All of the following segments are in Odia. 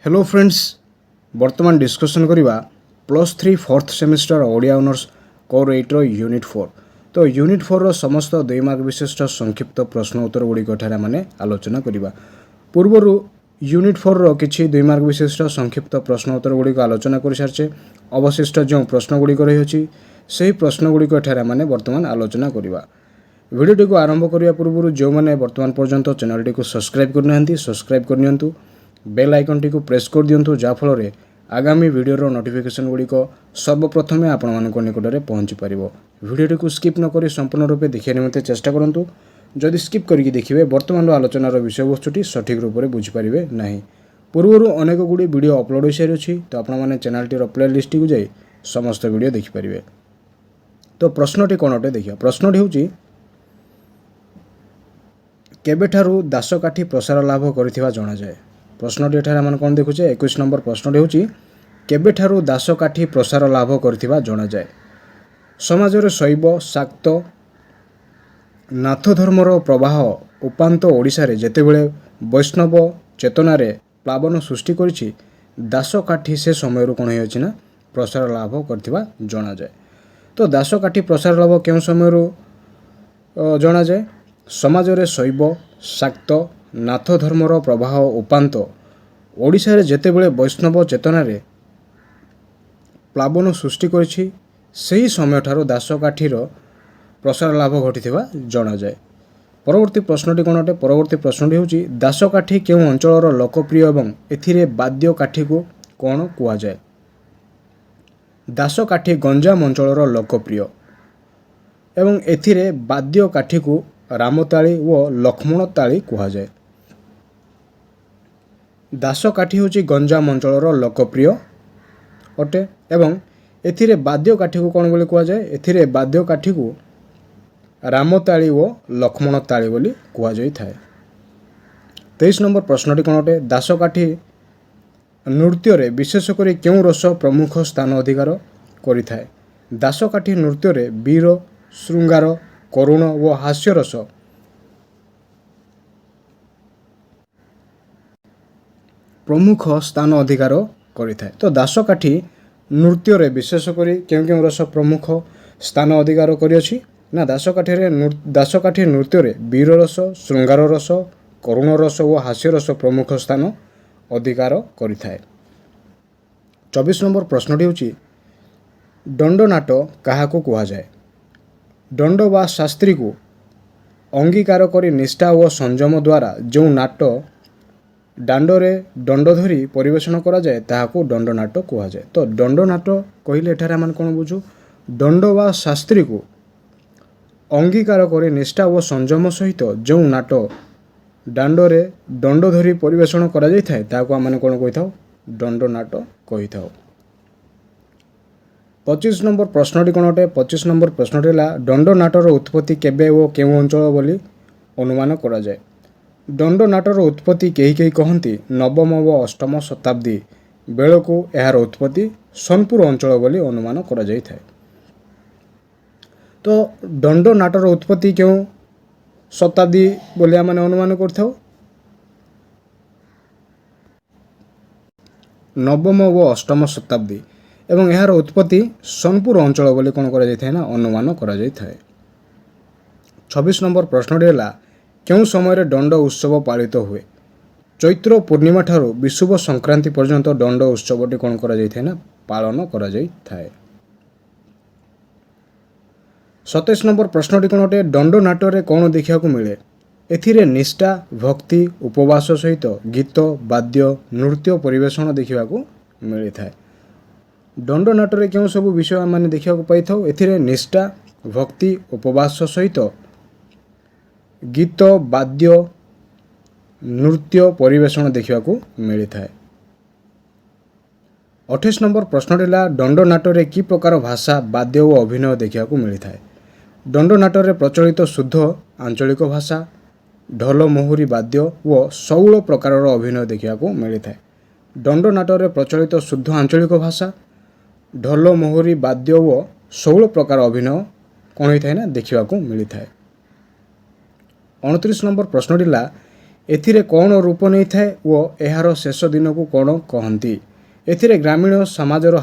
हेलो फ्रेंड्स वर्तमान डिस्कशन करवा +3 fourth semester Odia honours core 8 unit 4 तो यूनिट 4 रो समस्त 2 मार्क विशिष्ट संक्षिप्त प्रश्न उत्तर गुड़िक माने आलोचना करवा पूर्वर यूनिट 4 रो किछि 2 मार्क विशिष्ट संक्षिप्त प्रश्न उत्तर गुड़िक आलोचना कर सारचे अवशिष्ट जो प्रश्न गुड़िक रही से प्रश्न गुड़िक माने वर्तमान आलोचना करवा वीडियो को आरंभ करने पूर्व जो मैंने वर्तमान पर्यंत चैनल टी को सब्सक्राइब करना सब्सक्राइब करनियंतु बेल आइकन टी को प्रेस कर दियंतु जाफल आगामी वीडियो नोटिफिकेशन गुड़िक सर्वप्रथमे आपण मानक निकट में पहुँची पार वीडियो को स्किप न करी संपूर्ण रूपे देखा निमंते चेष्टा करूँ जदि स्किप करके देखिए वर्तमान आलोचनार विषयवस्तुटी सठिक रूप से बुझीपारे ना पूर्वर अनेक गुड़ी वीडियो अपलोड हो सारी अच्छी तो आपने चैनल टीर प्ले लिस्ट को जाई समस्त वीडियो देखिपारे। तो प्रश्नटी कौन अटे देखिए प्रश्नटी हूँ केबेठारू दासकाठी प्रसार लाभ करिथिबा जणा जाए प्रश्नटी एठार आम कौन देखुचे 21 नंबर प्रश्नटी हूँ केबेठारू दासकाठी प्रसार लाभ करिथिबा जणा जाए समाज शैव शाक्त नाथ धर्मर प्रवाह उपांत ओडिशा रे जेतेबेले वैष्णव चेतनार प्लावन सृष्टि करिछि दासकाठी से समय कौन हो प्रसार लाभ करिथिबा जणा जाए। तो दासकाठी प्रसार लाभ केउं समय जणा जाए समाज रे शैव शाक्त नाथ धर्मर प्रवाह उपांत ओडिशा रे जेतेबेले वैष्णव चेतनार प्लावन सृष्टि करिछि सेही समय ठारो दासकाठीर प्रसार लाभ घटिथिबा जणा जाए। परवर्ती प्रश्नटी कोन अटे परवर्ती प्रश्नटी होछि दासकाठी केउं अंचलर लोकप्रिय एवं एथिरे बाद्य काठी को कोन कुआ जाए। दासकाठी गंजाम अंचलर लोकप्रिय एवं एथिरे बाद्य काठी को रामताली व लक्ष्मण ताली कुआ जाए। दासकाठी होछि गंजाम अंचलर लोकप्रिय अटे एवं एथिरे बाद्य काठी को कौन बोली कुआ जाए एथिरे बाद्य काठी को रामताली व लक्ष्मण ताली बोली कुआ जाई थाए। 23 नंबर प्रश्नटी कौन अटे दासकाठी नृत्य रे विशेषकर केउं रस प्रमुख स्थान अधिकार करिथाए। दासकाठी नृत्य रे वीर श्रृंगार करुण व हास्य रस प्रमुख स्थान अधिकार करिथाए। तो दासकाठी नृत्य रे विशेषकर केउं रस प्रमुख स्थान अधिकार करिअछि ना दासकाठी नृत्य रे वीर रस श्रृंगार रस करुण रस व हास्य रस प्रमुख स्थान अधिकार करिथाए। 24 नंबर प्रश्नटी होछि दंडनाट काहाको कुहा जाए। दंड वा शास्त्री को अंगीकार करी निष्ठा व संयम द्वारा जो नाट दांडरे दंड धरी परिवेषण करा जाए ताहाको दंडनाट कुहा जाए। तो दंडनाट कहले एठारे आम कौन बुझू दंड वा शास्त्री को अंगीकार करी निष्ठा व संयम सहित जो नाट दांडरे दंड धरी परिवेषण करा जाय थाए ताहाको आम कौन कहि थाओ दंडनाट कहि थाओ। 25 नंबर प्रश्नटी कौन अटे 25 नंबर प्रश्नटी है दंडनाटर उत्पत्ति केबे व केउं अंचल बोली अनुमान करा जाए। दंडनाटर उत्पत्ति कहीं कहीं कहती नवम व अष्टम शताब्दी बेलू यार उत्पत्ति सोनपुर अंचल बोली अनुमान करा जाय थाए। तो दंडनाटर उत्पत्ति क्यों शताब्दी बोली आम अनुमान कर नवम व अष्टम शताब्दी एवं यार उत्पत्ति सोनपुर अंचल बोली कौन कर अनुमान कर 26 नंबर प्रश्न है क्यों समय दंड उत्सव पालित हुए। चैत्र पूर्णिमा ठारू विषुव संक्रांति पर्यंत दंड उत्सवटी कौन कर पालन कर 27 नंबर प्रश्नटी कौन अटे दंडनाट्य कौन देखा मिले एथिरे निष्ठा भक्ति उपवास सहित गीत वाद्य नृत्य परिवेषण देखा मिली थाए। दंडनाट्य क्यों सब विषय माने देखा पाई था एथिरे निष्ठा भक्ति उपवास सहित गीत वाद्य नृत्य परिवेषण देखा मिली थाए। 28 नंबर प्रश्न है दंडनाट्य कि प्रकार भाषा वाद्य व अभिनय देखा मिली थाए। दंडनाट्य प्रचलित शुद्ध आंचलिक भाषा ढोल मोहुरी वाद्य व शौल प्रकार अभिनय देखा मिली थाए। दंडनाट्य प्रचलित शुद्ध आंचलिक भाषा ढोल मोहुरी वाद्य व शौल प्रकार अभिनय कौन होता है ना देखा मिली थाए। 29 नंबर प्रश्न है ଏଥିରେ କ'ଣ ରୂପ ନେଇଥାଏ ଓ ଏହାର ଶେଷ ଦିନକୁ କ'ଣ କହନ୍ତି? ଏଥିରେ ଗ୍ରାମୀଣ ସମାଜର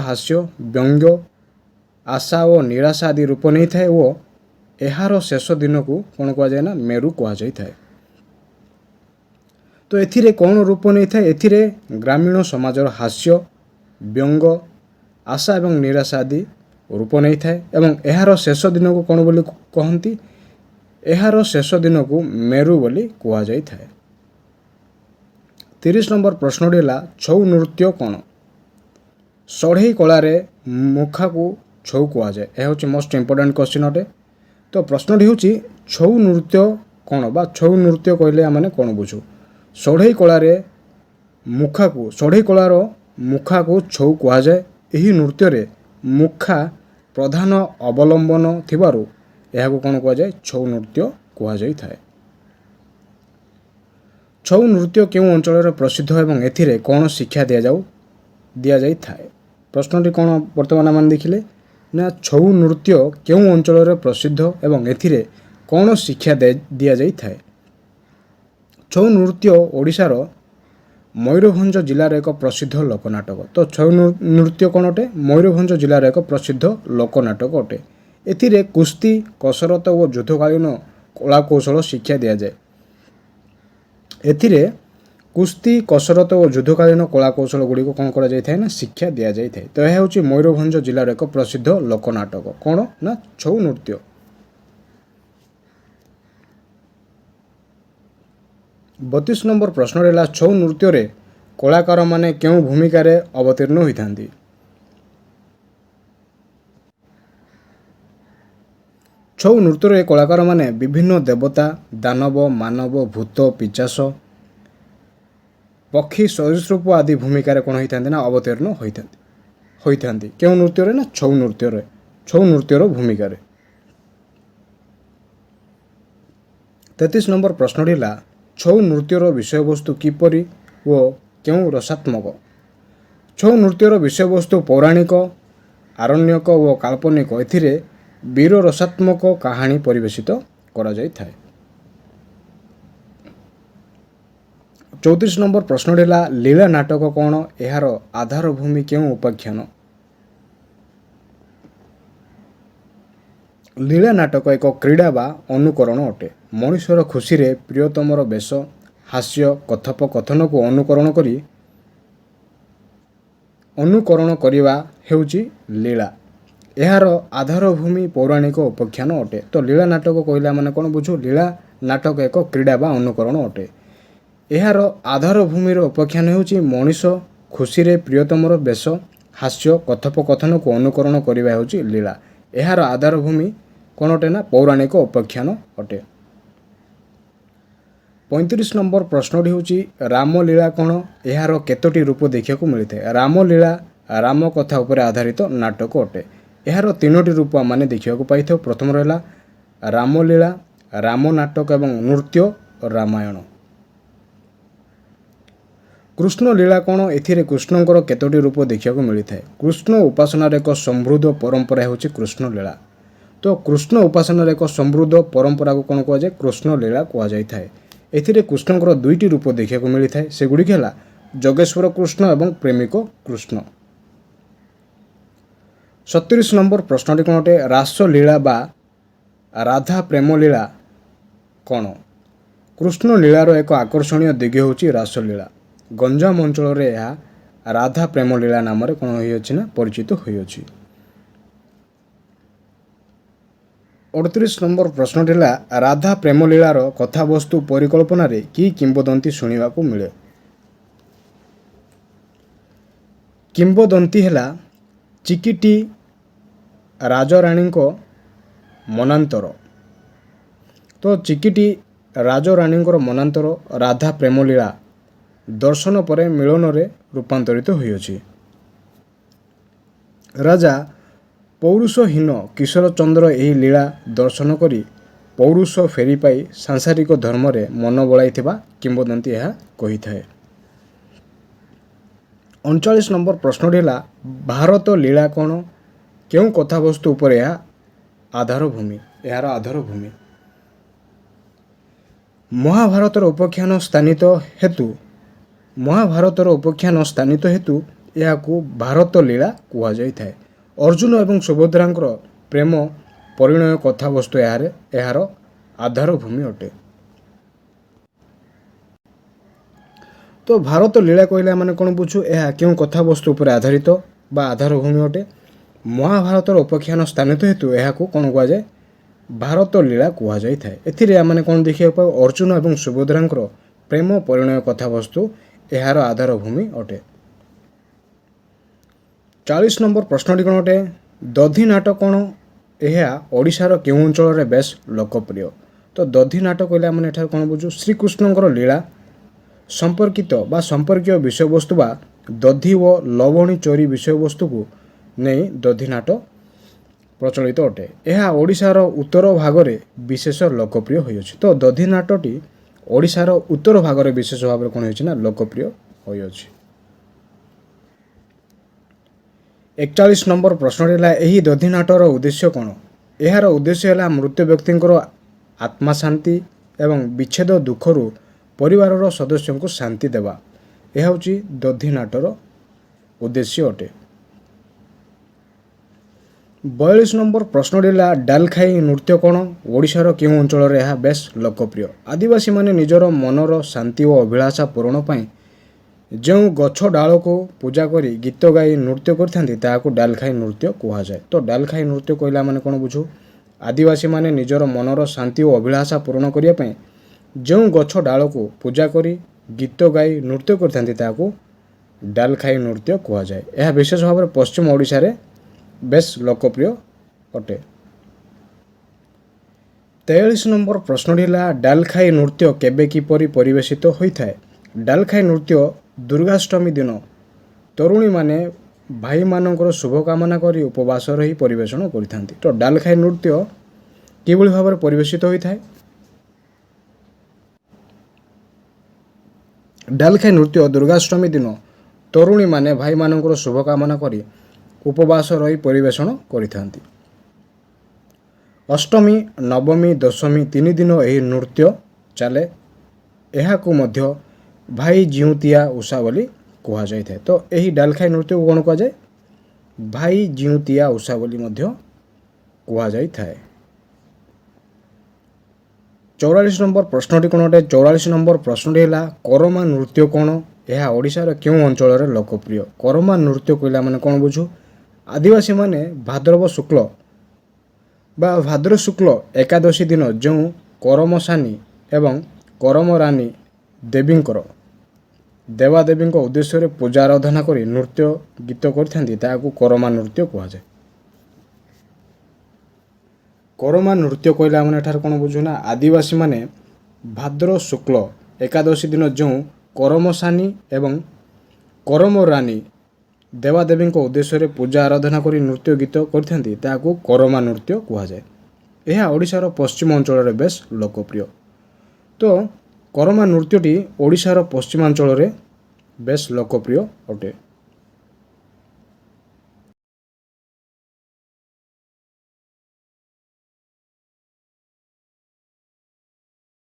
ହାସ୍ୟ, ବ୍ୟଙ୍ଗ, ଆଶା ଓ ନିରାଶା ଆଦି ରୂପ ନେଇଥାଏ ଓ ଏହାର ଶେଷ ଦିନକୁ କ'ଣ କୁହାଯାଏ ନା ମେରୁ କୁହାଯାଇଥାଏ। ତ ଏଥିରେ କ'ଣ ରୂପ ନେଇଥାଏ? ଏଥିରେ ଗ୍ରାମୀଣ ସମାଜର ହାସ୍ୟ, ବ୍ୟଙ୍ଗ, ଆଶା ଏବଂ ନିରାଶା ଆଦି ରୂପ ନେଇଥାଏ ଏବଂ ଏହାର ଶେଷ ଦିନକୁ କ'ଣ ବୋଲି କହନ୍ତି? ଏହାର ଶେଷ ଦିନକୁ ମେରୁ ବୋଲି କୁହାଯାଇଥାଏ। 30 ନମ୍ବର ପ୍ରଶ୍ନଟି ହେଲା ଛଉ ନୃତ୍ୟ କ'ଣ? ଷଢ଼େଇ କଳାରେ ମୁଖାକୁ ଛଉ କୁହାଯାଏ। ଏହା ହେଉଛି ମୋଷ୍ଟ ଇମ୍ପୋର୍ଟାଣ୍ଟ କ୍ୱେଶ୍ଚିନ୍ ଅଟେ। ତ ପ୍ରଶ୍ନଟି ହେଉଛି ଛଉ ନୃତ୍ୟ କ'ଣ ବା ଛଉ ନୃତ୍ୟ କହିଲେ ଆମେ କ'ଣ ବୁଝୁ? ଷଢ଼େଇ କଳାର ମୁଖାକୁ ଛଉ କୁହାଯାଏ। ଏହି ନୃତ୍ୟରେ ମୁଖା ପ୍ରଧାନ ଅବଲମ୍ବନ ଥିବାରୁ ଏହାକୁ କ'ଣ କୁହାଯାଏ? ଛଉ ନୃତ୍ୟ କୁହାଯାଇଥାଏ। ଛଉ ନୃତ୍ୟ କେଉଁ ଅଞ୍ଚଳରେ ପ୍ରସିଦ୍ଧ ଏବଂ ଏଥିରେ କ'ଣ ଶିକ୍ଷା ଦିଆଯାଇଥାଏ? ପ୍ରଶ୍ନଟି କ'ଣ ବର୍ତ୍ତମାନ ଆମେ ଦେଖିଲେ ନା ଛଉ ନୃତ୍ୟ କେଉଁ ଅଞ୍ଚଳରେ ପ୍ରସିଦ୍ଧ ଏବଂ ଏଥିରେ କ'ଣ ଶିକ୍ଷା ଦିଆଯାଇଥାଏ? ଛଉ ନୃତ୍ୟ ଓଡ଼ିଶାର ମୟୂରଭଞ୍ଜ ଜିଲ୍ଲାର ଏକ ପ୍ରସିଦ୍ଧ ଲୋକନାଟକ। ତ ଛଉ ନୃତ୍ୟ କ'ଣ ଅଟେ? ମୟୂରଭଞ୍ଜ ଜିଲ୍ଲାର ଏକ ପ୍ରସିଦ୍ଧ ଲୋକନାଟକ ଅଟେ। ଏଥିରେ କୁସ୍ତି, କସରତ ଓ ଯୁଦ୍ଧକାଳୀନ କଳାକୌଶଳ ଶିକ୍ଷା ଦିଆଯାଏ। ଏଥିରେ କୁସ୍ତି, କସରତ ଓ ଯୁଦ୍ଧକାଳୀନ କଳାକୌଶଳ ଗୁଡ଼ିକ କ'ଣ କରାଯାଇଥାଏ ନା ଶିକ୍ଷା ଦିଆଯାଇଥାଏ। ତ ଏହା ହେଉଛି ମୟୂରଭଞ୍ଜ ଜିଲ୍ଲାର ଏକ ପ୍ରସିଦ୍ଧ ଲୋକନାଟକ। କ'ଣ ନା ଛଉ ନୃତ୍ୟ। 32 ନମ୍ବର ପ୍ରଶ୍ନରେ ହେଲା ଛଉ ନୃତ୍ୟରେ କଳାକାରମାନେ କେଉଁ ଭୂମିକାରେ ଅବତୀର୍ଣ୍ଣ ହୋଇଥାନ୍ତି? ଛଉ ନୃତ୍ୟରେ କଳାକାରମାନେ ବିଭିନ୍ନ ଦେବତା, ଦାନବ, ମାନବ, ଭୂତ, ପିଶାଚ, ପକ୍ଷୀ, ସରୀସୃପ ଆଦି ଭୂମିକାରେ କ'ଣ ହୋଇଥାନ୍ତି ନା ଅବତୀର୍ଣ୍ଣ ହୋଇଥାନ୍ତି। କେଉଁ ନୃତ୍ୟରେ ନା ଛଉ ନୃତ୍ୟର ଭୂମିକାରେ। 33 ନମ୍ବର ପ୍ରଶ୍ନଟି ହେଲା ଛଉ ନୃତ୍ୟର ବିଷୟବସ୍ତୁ କିପରି ଓ କେଉଁ ରସାତ୍ମକ? ଛଉ ନୃତ୍ୟର ବିଷୟବସ୍ତୁ ପୌରାଣିକ, ଆରଣ୍ୟକ ଓ କାଳ୍ପନିକ। ଏଥିରେ ବୀର ରସାତ୍ମକ କାହାଣୀ ପରିବେଷିତ କରାଯାଇଥାଏ। 34 ନମ୍ବର ପ୍ରଶ୍ନଟି ହେଲା ଲୀଳା ନାଟକ କ'ଣ? ଏହାର ଆଧାର ଭୂମି କେଉଁ ଉପାଖ୍ୟାନ? ଲୀଳା ନାଟକ ଏକ କ୍ରୀଡ଼ା ବା ଅନୁକରଣ ଅଟେ। ମଣିଷର ଖୁସିରେ ପ୍ରିୟତମର ବେଶ, ହାସ୍ୟ, କଥୋପକଥନକୁ ଅନୁକରଣ କରିବା ହେଉଛି ଲୀଳା। ଏହାର ଆଧାର ଭୂମି ପୌରାଣିକ ଉପାଖ୍ୟାନ ଅଟେ। ତ ଲୀଳା ନାଟକ କହିଲେ ଆମେ କ'ଣ ବୁଝୁ? ଲୀଳା ନାଟକ ଏକ କ୍ରୀଡ଼ା ବା ଅନୁକରଣ ଅଟେ। ଏହାର ଆଧାର ଭୂମିର ଉପାଖ୍ୟାନ ହେଉଛି ମଣିଷ ଖୁସିରେ ପ୍ରିୟତମର ବେଶ, ହାସ୍ୟ, କଥୋପକଥନକୁ ଅନୁକରଣ କରିବା ହେଉଛି ଲୀଳା। ଏହାର ଆଧାର ଭୂମି କ'ଣ ଅଟେ ନା ପୌରାଣିକ ଉପାଖ୍ୟାନ ଅଟେ। 35 ନମ୍ବର ପ୍ରଶ୍ନଟି ହେଉଛି ରାମଲୀଳା କ'ଣ? ଏହାର କେତୋଟି ରୂପ ଦେଖିବାକୁ ମିଳିଥାଏ? ରାମଲୀଳା ରାମ କଥା ଉପରେ ଆଧାରିତ ନାଟକ ଅଟେ। ଏହାର 3ଟି ରୂପ ଆମେ ଦେଖିବାକୁ ପାଇଥାଉ। ପ୍ରଥମ ରହିଲା ରାମଲୀଳା, ରାମ ନାଟକ ଏବଂ ନୃତ୍ୟ ରାମାୟଣ। କୃଷ୍ଣ ଲୀଳା କ'ଣ? ଏଥିରେ କୃଷ୍ଣଙ୍କର କେତୋଟି ରୂପ ଦେଖିବାକୁ ମିଳିଥାଏ? କୃଷ୍ଣ ଉପାସନାର ଏକ ସମୃଦ୍ଧ ପରମ୍ପରା ହେଉଛି କୃଷ୍ଣ ଲୀଳା। ତ କୃଷ୍ଣ ଉପାସନାର ଏକ ସମୃଦ୍ଧ ପରମ୍ପରାକୁ କ'ଣ କୁହାଯାଏ? କୃଷ୍ଣ ଲୀଳା କୁହାଯାଇଥାଏ। ଏଥିରେ କୃଷ୍ଣଙ୍କର 2ଟି ରୂପ ଦେଖିବାକୁ ମିଳିଥାଏ। ସେଗୁଡ଼ିକ ହେଲା ଯୋଗେଶ୍ୱର କୃଷ୍ଣ ଏବଂ ପ୍ରେମିକ କୃଷ୍ଣ। 37 ନମ୍ବର ପ୍ରଶ୍ନଟି କ'ଣ ଅଟେ? ରାସଲୀଳା ବା ରାଧା ପ୍ରେମ ଲୀଳା କ'ଣ? କୃଷ୍ଣ ଲୀଳାର ଏକ ଆକର୍ଷଣୀୟ ଦିଗ ହେଉଛି ରାସଲୀଳା। ଗଞ୍ଜାମ ଅଞ୍ଚଳରେ ଏହା ରାଧା ପ୍ରେମ ଲୀଳା ନାମରେ କ'ଣ ହୋଇଅଛି ନା ପରିଚିତ ହୋଇଅଛି। 38 ନମ୍ବର ପ୍ରଶ୍ନଟି ହେଲା ରାଧା ପ୍ରେମ ଲୀଳାର କଥାବସ୍ତୁ ପରିକଳ୍ପନାରେ କି କିମ୍ବଦନ୍ତୀ ଶୁଣିବାକୁ ମିଳେ? କିମ୍ବଦନ୍ତୀ ହେଲା ଚିକିଟି ରାଜରାଣୀଙ୍କ ମନାନ୍ତର। ତ ଚିକିଟି ରାଜରାଣୀଙ୍କର ମନାନ୍ତର ରାଧା ପ୍ରେମ ଲୀଳା ଦର୍ଶନ ପରେ ମିଳନରେ ରୂପାନ୍ତରିତ ହୋଇଅଛି। ରାଜା ପୌରୁଷହୀନ କିଶୋରଚନ୍ଦ୍ର ଏହି ଲୀଳା ଦର୍ଶନ କରି ପୌରୁଷ ଫେରି ପାଇ ସାଂସାରିକ ଧର୍ମରେ ମନ ବଳାଇଥିବା କିମ୍ବଦନ୍ତୀ ଏହା କହିଥାଏ। 39 ନମ୍ବର ପ୍ରଶ୍ନଟି ହେଲା ଭାରତ ଲୀଳା କ'ଣ? କେଉଁ କଥାବସ୍ତୁ ଉପରେ ଏହାର ଆଧାର ଭୂମି? ମହାଭାରତର ଉପାଖ୍ୟାନ ସ୍ଥାନିତ ହେତୁ ଏହାକୁ ଭାରତ ଲୀଳା କୁହାଯାଇଥାଏ। ଅର୍ଜୁନ ଏବଂ ସୁଭଦ୍ରାଙ୍କର ପ୍ରେମ ପରିଣୟ କଥାବସ୍ତୁ ଏହାର ଆଧାର ଭୂମି ଅଟେ। ତ ଭାରତ ଲୀଳା କହିଲେ ଆମେ କ'ଣ ବୁଝୁ? ଏହା କେଉଁ କଥାବସ୍ତୁ ଉପରେ ଆଧାରିତ ବା ଆଧାର ଭୂମି ଅଟେ? ମହାଭାରତର ଉପାଖ୍ୟାନ ସ୍ଥାନିତ ହେତୁ ଏହାକୁ କ'ଣ କୁହାଯାଏ? ଭାରତ ଲୀଳା କୁହାଯାଇଥାଏ। ଏଥିରେ ଆମେ କ'ଣ ଦେଖିବାକୁ ପାଉ? ଅର୍ଜୁନ ଏବଂ ସୁଭଦ୍ରାଙ୍କର ପ୍ରେମ ପରିଣୟ କଥାବସ୍ତୁ ଏହାର ଆଧାର ଭୂମି ଅଟେ। 40 ନମ୍ବର ପ୍ରଶ୍ନଟି କ'ଣ ଅଟେ? ଦଧିନାଟ କ'ଣ? ଏହା ଓଡ଼ିଶାର କେଉଁ ଅଞ୍ଚଳରେ ବେଶ୍ ଲୋକପ୍ରିୟ? ତ ଦଧିନାଟ କହିଲେ ଆମେ ଏଠାରେ କ'ଣ ବୁଝୁ? ଶ୍ରୀକୃଷ୍ଣଙ୍କର ଲୀଳା ସମ୍ପର୍କୀୟ ବିଷୟବସ୍ତୁ ବା ଦଧି ଓ ଲବଣୀ ଚୋରି ବିଷୟବସ୍ତୁକୁ ନେଇ ଦଧିନାଟ ପ୍ରଚଳିତ ଅଟେ। ଏହା ଓଡ଼ିଶାର ଉତ୍ତର ଭାଗରେ ବିଶେଷ ଲୋକପ୍ରିୟ ହୋଇଅଛି। ତ ଦଧିନାଟଟି ଓଡ଼ିଶାର ଉତ୍ତର ଭାଗରେ ବିଶେଷ ଭାବରେ କ'ଣ ହୋଇଛି ନା ଲୋକପ୍ରିୟ ହୋଇଅଛି। 41 ନମ୍ବର ପ୍ରଶ୍ନଟି ହେଲା ଏହି ଦଧିନାଟର ଉଦ୍ଦେଶ୍ୟ କ'ଣ? ଏହାର ଉଦ୍ଦେଶ୍ୟ ହେଲା ମୃତ ବ୍ୟକ୍ତିଙ୍କର ଆତ୍ମା ଶାନ୍ତି ଏବଂ ବିଚ୍ଛେଦ ଦୁଃଖରୁ ପରିବାରର ସଦସ୍ୟଙ୍କୁ ଶାନ୍ତି ଦେବା। ଏହା ହେଉଛି ଦଧିନାଟର ଉଦ୍ଦେଶ୍ୟ ଅଟେ। 42 ନମ୍ବର ପ୍ରଶ୍ନଟି ହେଲା ଡାଲଖାଇ ନୃତ୍ୟ କ'ଣ? ଓଡ଼ିଶାର କେଉଁ ଅଞ୍ଚଳରେ ଏହା ବେଶ୍ ଲୋକପ୍ରିୟ? ଆଦିବାସୀମାନେ ନିଜର ମନର ଶାନ୍ତି ଓ ଅଭିଳାଷା ପୂରଣ ପାଇଁ ଯେଉଁ ଗଛ ଡାଳକୁ ପୂଜା କରି ଗୀତ ଗାଇ ନୃତ୍ୟ କରିଥାନ୍ତି ତାହାକୁ ଡାଲଖାଇ ନୃତ୍ୟ କୁହାଯାଏ। ତ ଡାଲଖାଇ ନୃତ୍ୟ କହିଲେ ଆମେ କ'ଣ ବୁଝୁ? ଆଦିବାସୀମାନେ ନିଜର ମନର ଶାନ୍ତି ଓ ଅଭିଳାଷା ପୂରଣ କରିବା ପାଇଁ ଯେଉଁ ଗଛ ଡାଳକୁ ପୂଜା କରି ଗୀତ ଗାଇ ନୃତ୍ୟ କରିଥାନ୍ତି ତାହାକୁ ଡାଲଖାଇ ନୃତ୍ୟ କୁହାଯାଏ। ଏହା ବିଶେଷ ଭାବରେ ପଶ୍ଚିମ ଓଡ଼ିଶାରେ ବେଶ୍ ଲୋକପ୍ରିୟ ଅଟେ। 43 ନମ୍ବର ପ୍ରଶ୍ନଟି ହେଲା ଡାଲଖାଇ ନୃତ୍ୟ କେବେ କିପରି ପରିବେଷିତ ହୋଇଥାଏ? ଡାଲଖାଇ ନୃତ୍ୟ ଦୁର୍ଗାଷ୍ଟମୀ ଦିନ ତରୁଣୀମାନେ ଭାଇମାନଙ୍କର ଶୁଭକାମନା କରି ଉପବାସ ରହି ପରିବେଷଣ କରିଥାନ୍ତି। ତ ଡାଲଖାଇ ନୃତ୍ୟ କିଭଳି ଭାବରେ ପରିବେଷିତ ହୋଇଥାଏ? ଡାଲଖାଇ ନୃତ୍ୟ ଦୁର୍ଗାଷ୍ଟମୀ ଦିନ ତରୁଣୀମାନେ ଭାଇମାନଙ୍କର ଶୁଭକାମନା କରି ଉପବାସ ରହି ପରିବେଷଣ କରିଥାନ୍ତି। ଅଷ୍ଟମୀ, ନବମୀ, ଦଶମୀ 3 ଦିନ ଏହି ନୃତ୍ୟ ଚାଲେ। ଏହାକୁ ମଧ୍ୟ ଭାଇ ଜିଉଁତିଆ ଓଷା ବୋଲି କୁହାଯାଇଥାଏ। ତ ଏହି ଡାଲଖାଇ ନୃତ୍ୟକୁ କ'ଣ କୁହାଯାଏ? ଭାଇ ଜିଉଁତିଆ ଓଷା ବୋଲି ମଧ୍ୟ କୁହାଯାଇଥାଏ। 44 ନମ୍ବର ପ୍ରଶ୍ନଟି କ'ଣ ଅଟେ? 44 ନମ୍ବର ପ୍ରଶ୍ନଟି ହେଲା କରମା ନୃତ୍ୟ କ'ଣ? ଏହା ଓଡ଼ିଶାର କେଉଁ ଅଞ୍ଚଳରେ ଲୋକପ୍ରିୟ? କରମା ନୃତ୍ୟ କହିଲେ ଆମେ କ'ଣ ବୁଝୁ? ଆଦିବାସୀମାନେ ଭାଦ୍ରବ ଶୁକ୍ଳ ଏକାଦଶୀ ଦିନ ଯେଉଁ କରମସାନି ଏବଂ କରମରାନୀ ଦେବାଦେବୀଙ୍କ ଉଦ୍ଦେଶ୍ୟରେ ପୂଜା ଆରାଧନା କରି ନୃତ୍ୟ ଗୀତ କରିଥାନ୍ତି ତାହାକୁ କରମା ନୃତ୍ୟ କୁହାଯାଏ। କରମା ନୃତ୍ୟ କହିଲେ ଆମେ ଏଠାରେ କ'ଣ ବୁଝୁ ନା? ଆଦିବାସୀମାନେ ଭାଦ୍ର ଶୁକ୍ଳ ଏକାଦଶୀ ଦିନ ଯେଉଁ କରମସାନି ଏବଂ କରମରାନୀ ଦେବାଦେବୀଙ୍କ ଉଦ୍ଦେଶ୍ୟରେ ପୂଜା ଆରାଧନା କରି ନୃତ୍ୟ ଗୀତ କରିଥାନ୍ତି ତାହାକୁ କରମା ନୃତ୍ୟ କୁହାଯାଏ। ଏହା ଓଡ଼ିଶାର ପଶ୍ଚିମ ଅଞ୍ଚଳରେ ବେଶ୍ ଲୋକପ୍ରିୟ। ତ କରମା ନୃତ୍ୟଟି ଓଡ଼ିଶାର ପଶ୍ଚିମାଞ୍ଚଳରେ ବେଶ୍ ଲୋକପ୍ରିୟ ଅଟେ।